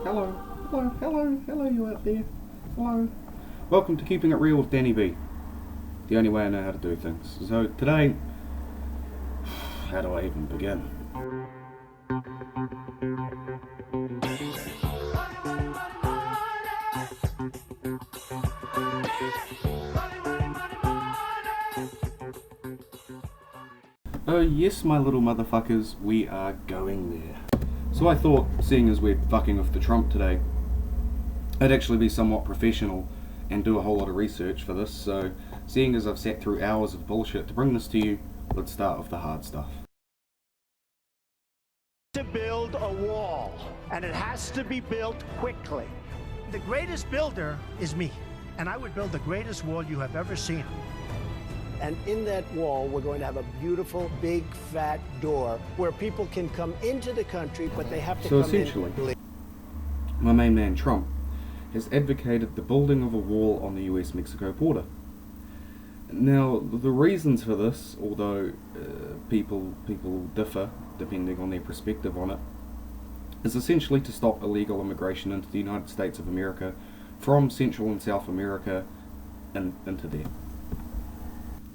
hello, you out there. Hello. Welcome to Keeping It Real with Danny B. The only way I know how to do things. So today, how do I even begin? Oh yes, my little motherfuckers, we are going there. So I thought, seeing as we're fucking with the Trump today, I'd actually be somewhat professional and do a whole lot of research for this. So, seeing as I've sat through hours of bullshit to bring this to you, let's start with the hard stuff. To build a wall, and it has to be built quickly. The greatest builder is me, and I would build the greatest wall you have ever seen. And in that wall, we're going to have a beautiful, big, fat door where people can come into the country, but they have to So come essentially, in. my main man Trump has advocated the building of a wall on the US-Mexico border. Now, the reasons for this, although people differ depending on their perspective on it, is essentially to stop illegal immigration into the United States of America from Central and South America and into there.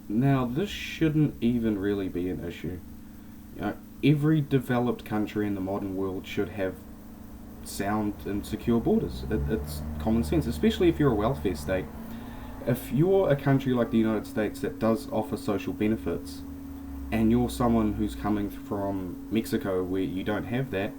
Now, this shouldn't even really be an issue. You know, every developed country in the modern world should have sound and secure borders. It's common sense, especially if you're a welfare state. If you're a country like the United States that does offer social benefits, and you're someone who's coming from Mexico where you don't have that,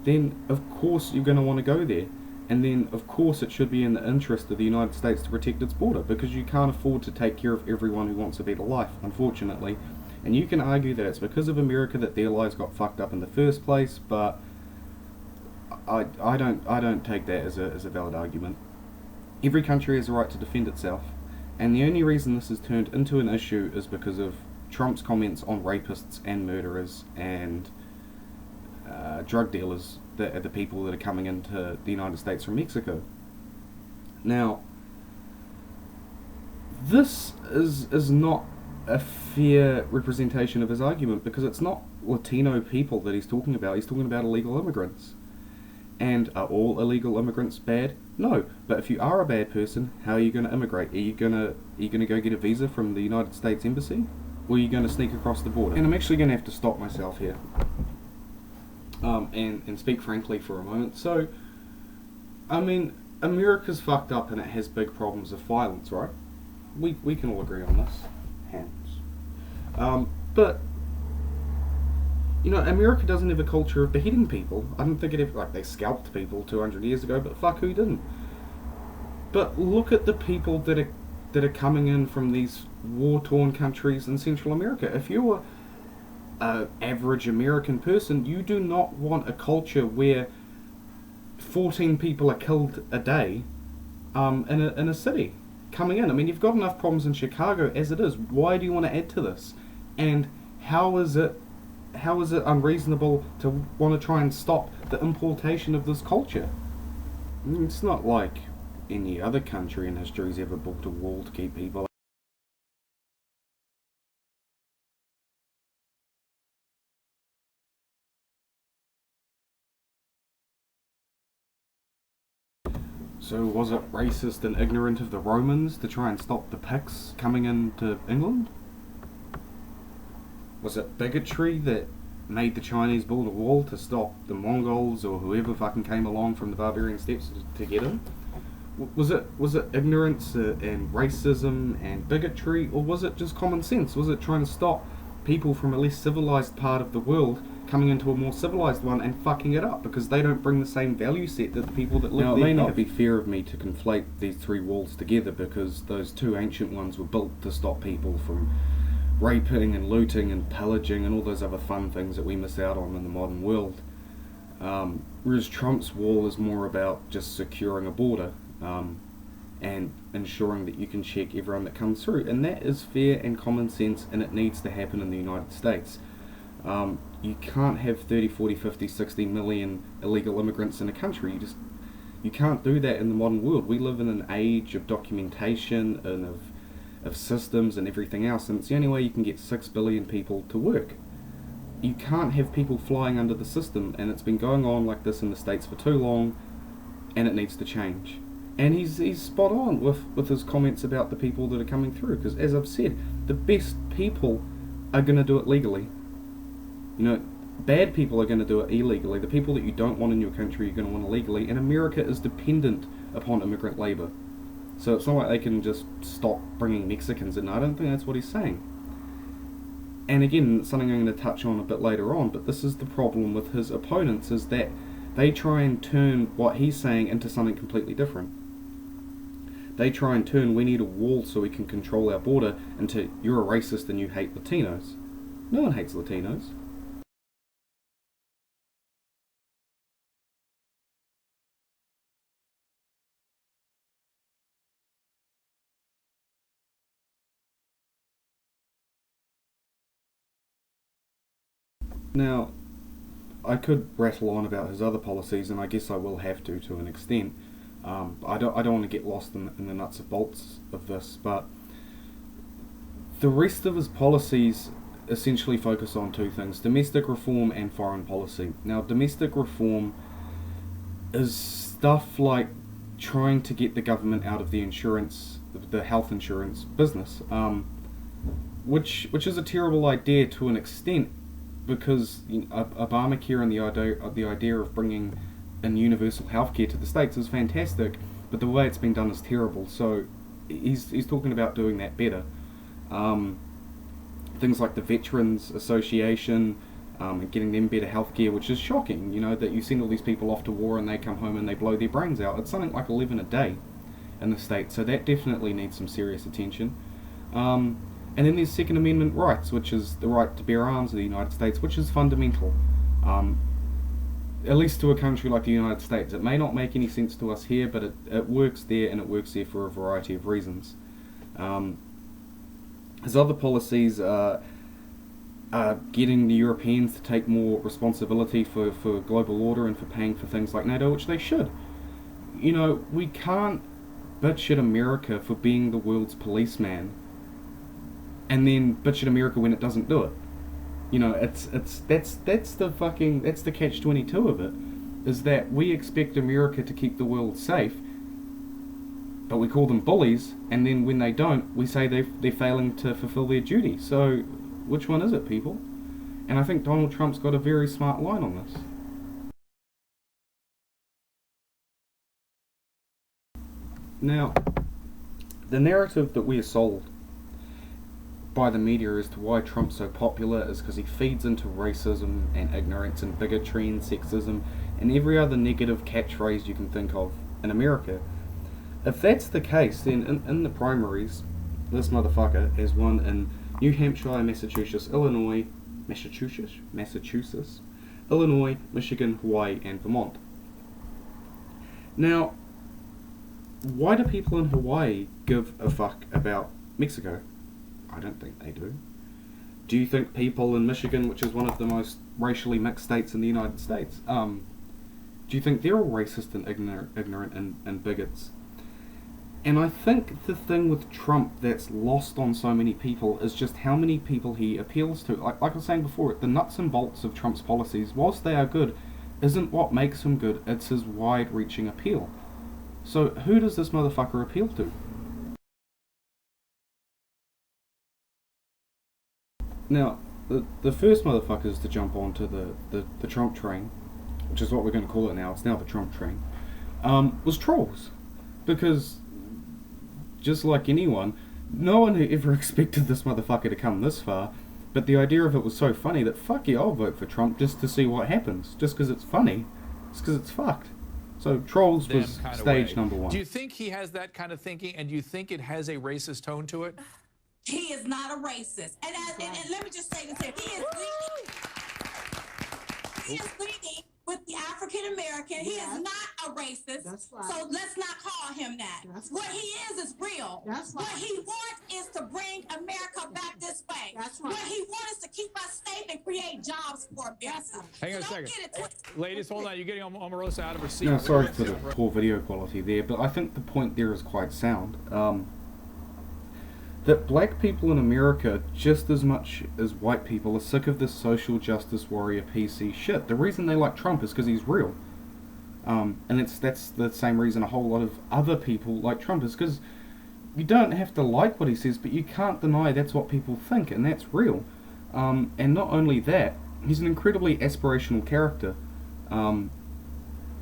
then of course you're going to want to go there. And then, of course, it should be in the interest of the United States to protect its border, because you can't afford to take care of everyone who wants a better life, unfortunately. And you can argue that it's because of America that their lives got fucked up in the first place, but I don't take that as a valid argument. Every country has a right to defend itself, and the only reason this has turned into an issue is because of Trump's comments on rapists and murderers and drug dealers, that are the people that are coming into the United States from Mexico. Now, this is not a fair representation of his argument, because it's not Latino people that he's talking about. He's talking about illegal immigrants. And are all illegal immigrants bad? No. But if you are a bad person, how are you going to immigrate? Are you going to go get a visa from the United States Embassy? Or are you going to sneak across the border? And I'm actually going to have to stop myself here. And speak frankly for a moment. So, I mean, America's fucked up and it has big problems of violence, right? We can all agree on this. Hands. But, you know, America doesn't have a culture of beheading people. I don't think it ever, like, they scalped people 200 years ago, but fuck, who didn't? But look at the people that are coming in from these war-torn countries in Central America. If you're average American person, you do not want a culture where 14 people are killed a day in a city coming in. I mean, you've got enough problems in Chicago as it is. Why do you want to add to this? And how is it unreasonable to want to try and stop the importation of this culture? I mean, it's not like any other country in history has ever built a wall to keep people out. So was it racist and ignorant of the Romans to try and stop the Picts coming into England? Was it bigotry that made the Chinese build a wall to stop the Mongols or whoever fucking came along from the barbarian steppes to get in? Was it ignorance and racism and bigotry, or was it just common sense? Was it trying to stop people from a less civilized part of the world coming into a more civilized one and fucking it up because they don't bring the same value set that the people that live there have? Now, it may not be fair of me to conflate these three walls together, because those two ancient ones were built to stop people from raping and looting and pillaging and all those other fun things that we miss out on in the modern world. Whereas Trump's wall is more about just securing a border and ensuring that you can check everyone that comes through. And that is fair and common sense, and it needs to happen in the United States. You can't have 30, 40, 50, 60 million illegal immigrants in a country. You can't do that in the modern world. We live in an age of documentation and of systems and everything else, and it's the only way you can get 6 billion people to work. You can't have people flying under the system, and it's been going on like this in the States for too long. and it needs to change. And he's spot on with his comments about the people that are coming through, because as I've said, the best people are going to do it legally. You know, bad people are going to do it illegally. The people that you don't want in your country, you're going to want illegally, and America is dependent upon immigrant labour. So it's not like they can just stop bringing Mexicans in. I don't think that's what he's saying. And again, something I'm going to touch on a bit later on, but this is the problem with his opponents, is that they try and turn what he's saying into something completely different. They try and turn "we need a wall so we can control our border" into "you're a racist and you hate Latinos." No one hates Latinos. Now, I could rattle on about his other policies, and I guess I will have to an extent. I don't want to get lost in the nuts and bolts of this, but the rest of his policies essentially focus on two things: domestic reform and foreign policy. Now, domestic reform is stuff like trying to get the government out of the health insurance business, which is a terrible idea to an extent, because Obamacare and the idea of bringing in universal healthcare to the States is fantastic, but the way it's been done is terrible. So he's talking about doing that better. Things like the Veterans Association, and getting them better healthcare, which is shocking. You know, that you send all these people off to war and they come home and they blow their brains out. It's something like 11 a day in the States, so that definitely needs some serious attention. And then there's Second Amendment rights, which is the right to bear arms in the United States, which is fundamental, at least to a country like the United States. It may not make any sense to us here, but it works there, and it works there for a variety of reasons. His other policies are getting the Europeans to take more responsibility for global order and for paying for things like NATO, which they should. You know, we can't bitch at America for being the world's policeman and then bitch at America when it doesn't do it. You know, that's the catch-22 of it, is that we expect America to keep the world safe, but we call them bullies, and then when they don't, we say they're failing to fulfill their duty. So, which one is it, people? And I think Donald Trump's got a very smart line on this. Now, the narrative that we are sold by the media as to why Trump's so popular is because he feeds into racism and ignorance and bigotry and sexism and every other negative catchphrase you can think of in America. If that's the case, then in the primaries, this motherfucker has won in New Hampshire, Massachusetts, Illinois, Illinois, Michigan, Hawaii, and Vermont. Now, why do people in Hawaii give a fuck about Mexico? I don't think they do. Do you think people in Michigan, which is one of the most racially mixed states in the United States, do you think they're all racist and ignorant and bigots? And I think the thing with Trump that's lost on so many people is just how many people he appeals to. Like I was saying before, the nuts and bolts of Trump's policies, whilst they are good, isn't what makes him good, it's his wide-reaching appeal. So who does this motherfucker appeal to? Now, the first motherfuckers to jump onto the Trump train, which is what we're going to call it now, it's now the Trump train, was trolls. Because, just like anyone, no one ever expected this motherfucker to come this far, but the idea of it was so funny that fuck yeah, I'll vote for Trump just to see what happens, just because it's funny, just because it's fucked. So trolls was stage number one. Do you think he has that kind of thinking, and do you think it has a racist tone to it? He is not a racist. And let me just say this here. He is leading with the African American. He is not a racist. That's right. So let's not call him that. That's what right. He is real. That's right. What he wants is to bring America back this way. That's right. What he wants is to keep us safe and create jobs for America. Hang on a second. Ladies, hold on. You're getting Omarosa out of her seat. No, sorry for the poor video quality there, but I think the point there is quite sound. That black people in America, just as much as white people, are sick of this social justice warrior PC shit. The reason they like Trump is because he's real. And that's the same reason a whole lot of other people like Trump is, because you don't have to like what he says, but you can't deny that's what people think, and that's real. And not only that, he's an incredibly aspirational character.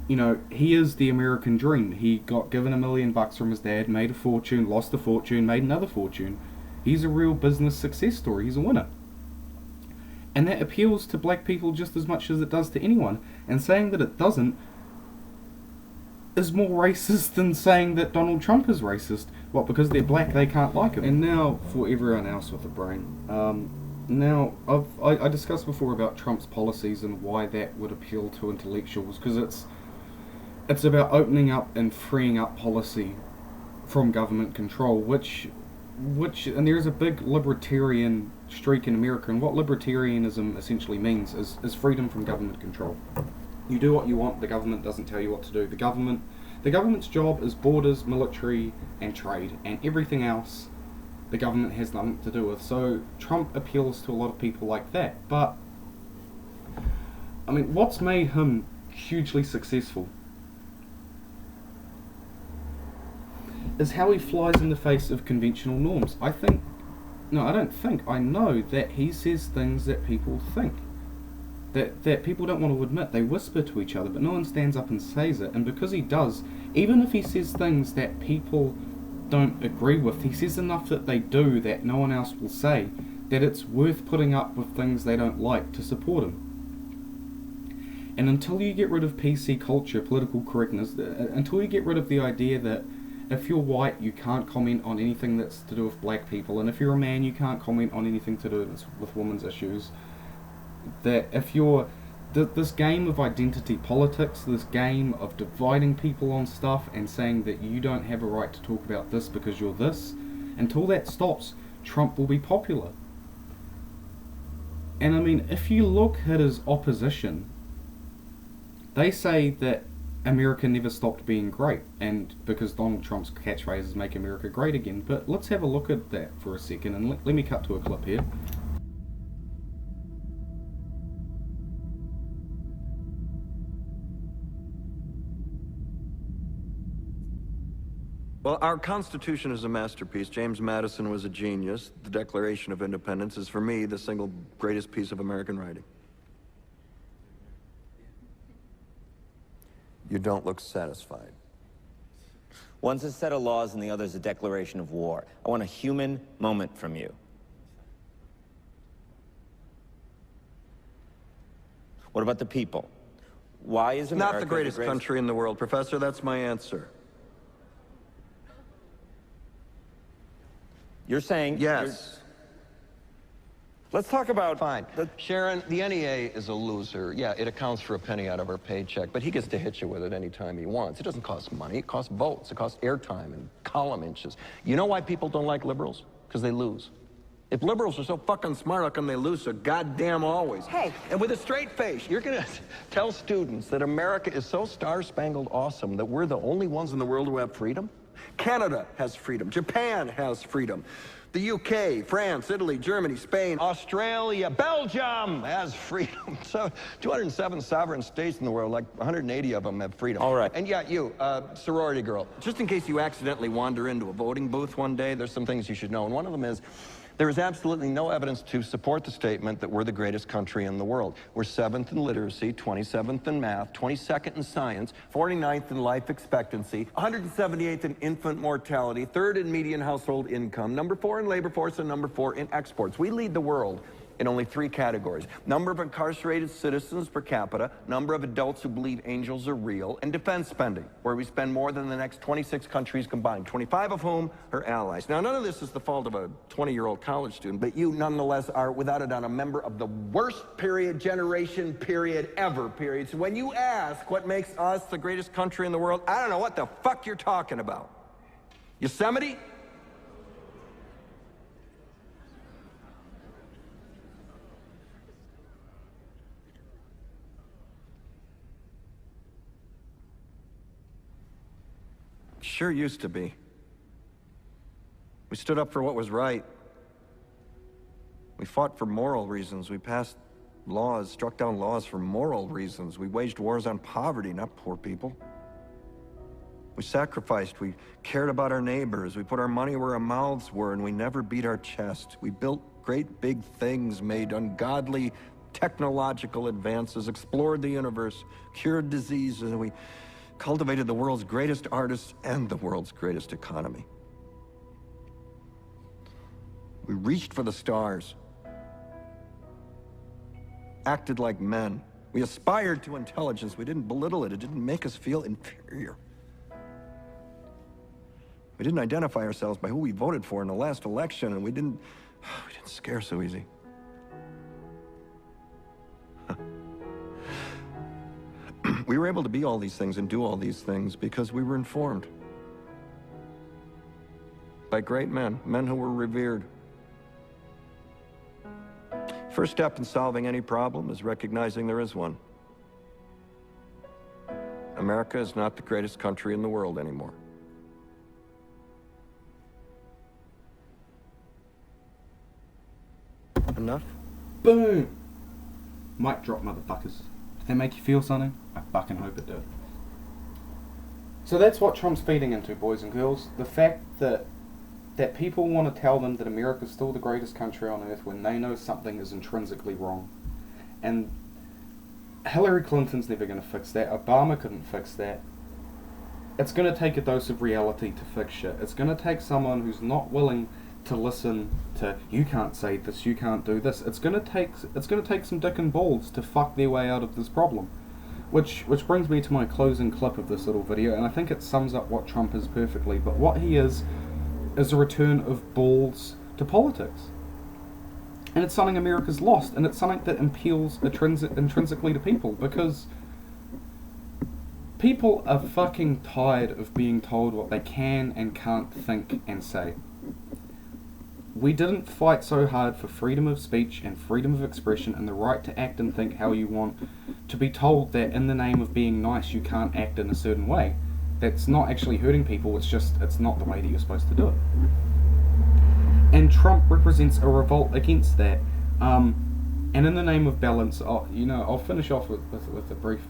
You know, he is the American dream. He got given $1 million from his dad, made a fortune, lost a fortune, made another fortune. He's a real business success story. He's a winner. And that appeals to black people just as much as it does to anyone. And saying that it doesn't is more racist than saying that Donald Trump is racist. What, because they're black they can't like him? And now for everyone else with a brain. Now, I discussed before about Trump's policies and why that would appeal to intellectuals, because it's about opening up and freeing up policy from government control, which and there's a big libertarian streak in America, and what libertarianism essentially means is freedom from government control. You do what you want, the government doesn't tell you what to do. The government's job is borders, military, and trade, and everything else the government has nothing to do with. So Trump appeals to a lot of people like that. But I mean, what's made him hugely successful is how he flies in the face of conventional norms. I know that he says things that people think, that people don't want to admit. They whisper to each other, but no one stands up and says it. And because he does, even if he says things that people don't agree with, he says enough that they do that no one else will say, that it's worth putting up with things they don't like to support him. And until you get rid of PC culture, political correctness, until you get rid of the idea that if you're white, you can't comment on anything that's to do with black people, and if you're a man, you can't comment on anything to do with women's issues, that if you're this game of identity politics, this game of dividing people on stuff and saying that you don't have a right to talk about this because you're this, until that stops, Trump will be popular. And I mean, if you look at his opposition, they say that America never stopped being great, and because Donald Trump's catchphrase is "Make America Great Again." But let's have a look at that for a second, and let me cut to a clip here. Well, our Constitution is a masterpiece. James Madison was a genius. The Declaration of Independence is, for me, the single greatest piece of American writing. You don't look satisfied. One's a set of laws and the other's a declaration of war. I want a human moment from you. What about the people? Why is America not the greatest country in the world, Professor? That's my answer. You're saying... Yes. Let's talk about... Fine. Sharon, the NEA is a loser. Yeah, it accounts for a penny out of our paycheck, but he gets to hit you with it anytime he wants. It doesn't cost money. It costs votes. It costs airtime and column inches. You know why people don't like liberals? Because they lose. If liberals are so fucking smart, how come they lose so goddamn always? Hey. And with a straight face, you're going to tell students that America is so star-spangled awesome that we're the only ones in the world who have freedom? Canada has freedom. Japan has freedom. The UK, France, Italy, Germany, Spain, Australia, Belgium has freedom. So 207 sovereign states in the world, like 180 of them have freedom. All right. And yeah, you, sorority girl. Just in case you accidentally wander into a voting booth one day, There's some things you should know, and one of them is there is absolutely no evidence to support the statement that we're the greatest country in the world. We're 7th in literacy, 27th in math, 22nd in science, 49th in life expectancy, 178th in infant mortality, 3rd in median household income, number 4 in labor force, and number 4 in exports. We lead the world in only 3 categories: number of incarcerated citizens per capita, number of adults who believe angels are real, and defense spending, where we spend more than the next 26 countries combined, 25 of whom are allies. Now, none of this is the fault of a 20-year-old college student, but you nonetheless are, without a doubt, a member of the worst generation ever. So when you ask what makes us the greatest country in the world, I don't know what the fuck you're talking about. Yosemite? Sure used to be. We stood up for what was right. We fought for moral reasons. We passed laws, struck down laws for moral reasons. We waged wars on poverty, not poor people. We sacrificed, we cared about our neighbors, we put our money where our mouths were, and we never beat our chest. We built great big things, made ungodly technological advances, explored the universe, cured diseases, and we cultivated the world's greatest artists and the world's greatest economy. We reached for the stars, acted like men. We aspired to intelligence. We didn't belittle it. It didn't make us feel inferior. We didn't identify ourselves by who we voted for in the last election, and we didn't scare so easy. We were able to be all these things and do all these things because we were informed by great men, men who were revered. First step in solving any problem is recognizing there is one. America is not the greatest country in the world anymore. Enough? Boom! Mic drop, motherfuckers. Did that make you feel something? I fucking hope it did. So that's what Trump's feeding into, boys and girls. The fact that people want to tell them that America's still the greatest country on earth when they know something is intrinsically wrong. And Hillary Clinton's never going to fix that. Obama couldn't fix that. It's going to take a dose of reality to fix shit. It's going to take someone who's not willing to listen to, you can't say this, you can't do this. It's going to take some dick and balls to fuck their way out of this problem. Which brings me to my closing clip of this little video, and I think it sums up what Trump is perfectly. But what he is a return of balls to politics. And it's something America's lost, and it's something that appeals intrinsically to people, because people are fucking tired of being told what they can and can't think and say. We didn't fight so hard for freedom of speech and freedom of expression and the right to act and think how you want, to be told that in the name of being nice you can't act in a certain way. That's not actually hurting people, it's not the way that you're supposed to do it. And Trump represents a revolt against that. And in the name of balance, I'll finish off with a brief,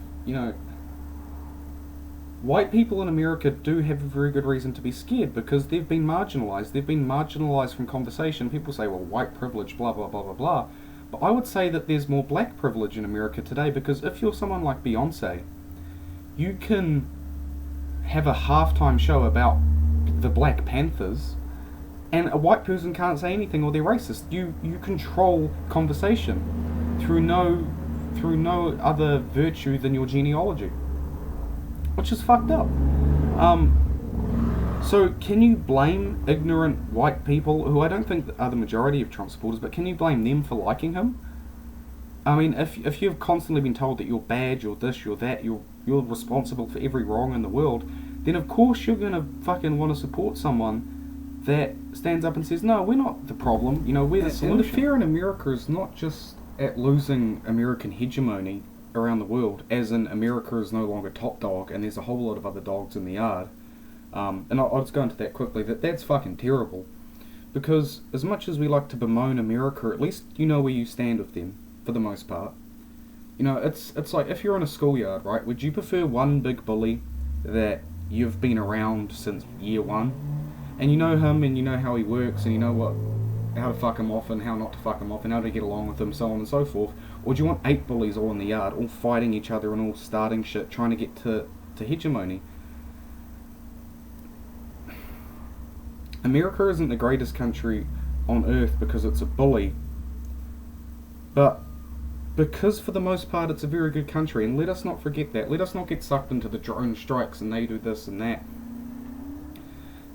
white people in America do have a very good reason to be scared because they've been marginalised. They've been marginalised from conversation. People say, well, white privilege, blah, blah, blah, blah, blah. But I would say that there's more black privilege in America today, because if you're someone like Beyonce, you can have a halftime show about the Black Panthers and a white person can't say anything or they're racist. You control conversation through no other virtue than your genealogy, which is fucked up. So can you blame ignorant white people, who I don't think are the majority of Trump supporters, but can you blame them for liking him? I mean, if you've constantly been told that you're bad, you're this, you're that, you're responsible for every wrong in the world, then of course you're gonna fucking want to support someone that stands up and says, no, we're not the problem, we're the solution. And the fear in America is not just at losing American hegemony around the world, as in America is no longer top dog and there's a whole lot of other dogs in the yard. And I'll just go into that quickly, that's fucking terrible. Because as much as we like to bemoan America, at least you know where you stand with them, for the most part. It's like, if you're in a schoolyard, right, would you prefer one big bully that you've been around since year one, and you know him and you know how he works and you know how to fuck him off and how not to fuck him off and how to get along with him, so on and so forth? Or do you want 8 bullies all in the yard, all fighting each other and all starting shit, trying to get to hegemony? America isn't the greatest country on earth because it's a bully, but because for the most part it's a very good country, and let us not forget that. Let us not get sucked into the drone strikes and they do this and that.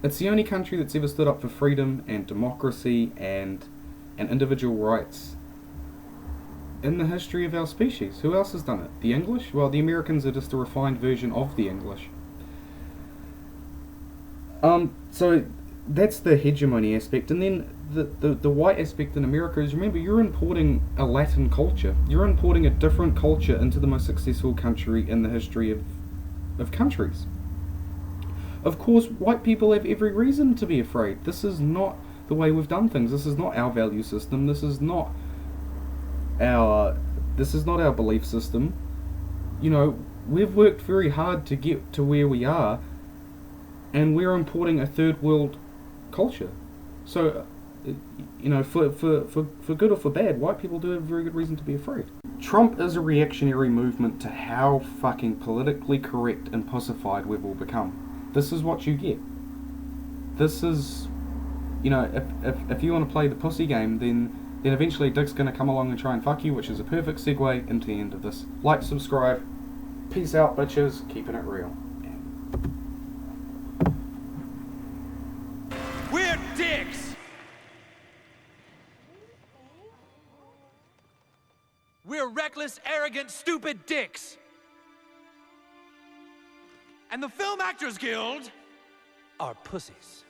It's the only country that's ever stood up for freedom and democracy and individual rights in the history of our species. Who else has done it? The English? Well, the Americans are just a refined version of the English. So that's the hegemony aspect, and then the white aspect in America is, remember, you're importing a Latin culture. You're importing a different culture into the most successful country in the history of countries. Of course, white people have every reason to be afraid. This is not the way we've done things. This is not our value system. This is not our This is not our belief system. You know, we've worked very hard to get to where we are, and we're importing a third world culture. So, you know, for good or for bad, white people do have very good reason to be afraid. Trump is a reactionary movement to how fucking politically correct and pussified we've all become. This is what you get. This is, you know, if you want to play the pussy game, then eventually Dick's going to come along and try and fuck you, which is a perfect segue into the end of this. Like, subscribe, peace out bitches, keeping it real. We're dicks! We're reckless, arrogant, stupid dicks. And the Film Actors Guild are pussies.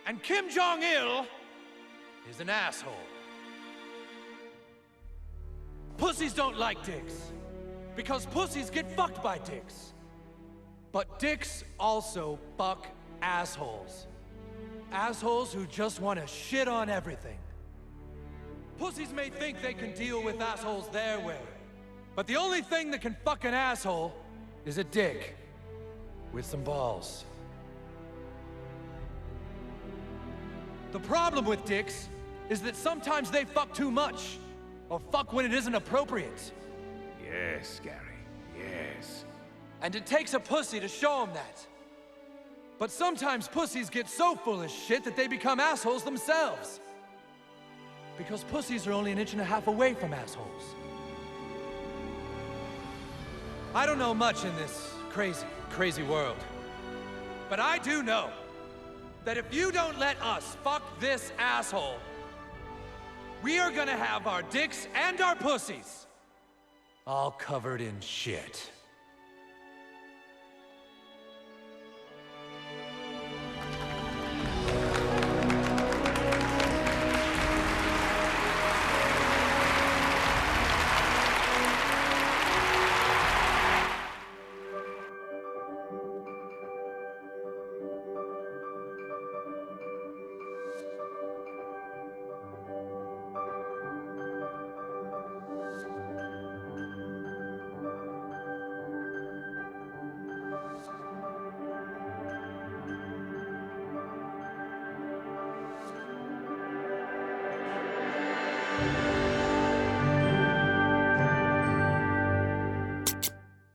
And Kim Jong-il is an asshole. Pussies don't like dicks, because pussies get fucked by dicks. But dicks also fuck assholes. Assholes who just want to shit on everything. Pussies may think they can deal with assholes their way, but the only thing that can fuck an asshole is a dick with some balls. The problem with dicks is that sometimes they fuck too much, or fuck when it isn't appropriate. Yes, Gary, yes. And it takes a pussy to show them that. But sometimes pussies get so full of shit that they become assholes themselves. Because pussies are only 1.5 inches away from assholes. I don't know much in this crazy, crazy world. But I do know that if you don't let us fuck this asshole, we are gonna have our dicks and our pussies all covered in shit.